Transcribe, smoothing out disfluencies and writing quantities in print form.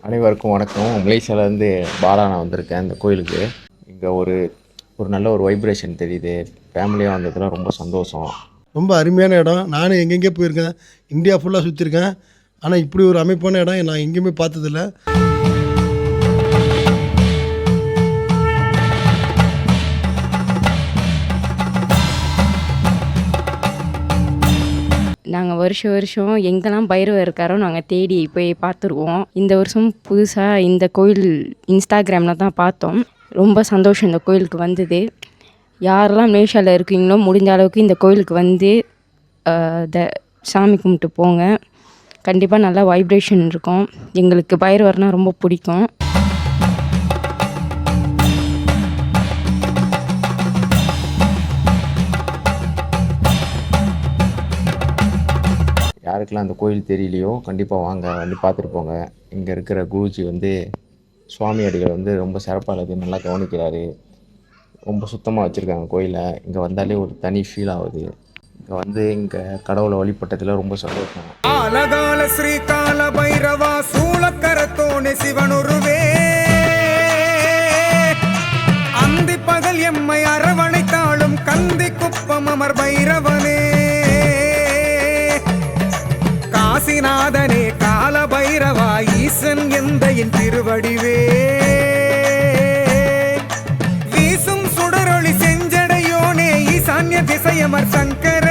அனைவருக்கும் வணக்கம். மலேசியாவிலேருந்து பாலா நான் வந்திருக்கேன் இந்த கோயிலுக்கு. இங்கே ஒரு நல்ல ஒரு வைப்ரேஷன் தெரியுது. ஃபேமிலியாக வந்ததுல ரொம்ப சந்தோஷம். ரொம்ப அருமையான இடம். நானும் எங்கெங்கே போயிருக்கேன், இந்தியா ஃபுல்லாக சுற்றிருக்கேன். ஆனால் இப்படி ஒரு அமைப்பான இடம் நான் எங்கேயுமே பார்த்ததில்ல. நாங்கள் வருஷம் எங்கெல்லாம் பைரவர் இருக்காரோ நாங்கள் தேடி போய் பார்த்துருவோம். இந்த வருஷம் புதுசாக இந்த கோயில் இன்ஸ்டாகிராமில் தான் பார்த்தோம். ரொம்ப சந்தோஷம் இந்த கோயிலுக்கு வந்தது. யாரெல்லாம் மலேசியாவில் இருக்கீங்களோ முடிஞ்ச அளவுக்கு இந்த கோயிலுக்கு வந்து சாமி கும்பிட்டு போங்க. கண்டிப்பாக நல்லா வைப்ரேஷன் இருக்கும். எங்களுக்கு பைரவர்னால் ரொம்ப பிடிக்கும். யாருக்கெல்லாம் அந்த கோயில் தெரியலையோ கண்டிப்பாக வாங்க, வந்து பார்த்துட்டு போங்க. இங்கே இருக்கிற குருஜி சுவாமி அடிகள் ரொம்ப சிறப்பாக நல்லா கவனிக்கிறாரு. ரொம்ப சுத்தமாக வச்சுருக்காங்க கோயிலை. இங்கே வந்தாலே ஒரு தனி ஃபீல் ஆகுது. இங்கே கடவுளை வழிபட்டதில் ரொம்ப சந்தோஷம். ஆலகால ஸ்ரீகால பைரவா சூளக்கரத்தோனே சிவனுருவே அந்தி பகல் எம்மை அரவணைத்தாளும் கந்தி குப்பம் அமர் பைரவனே காசிநாதனே கால பைரவா ஈசன் எந்த என் திருவடிவே வீசும் சுடரொளி செஞ்சடையோனே ஈசான்ய திசையமர் சங்கர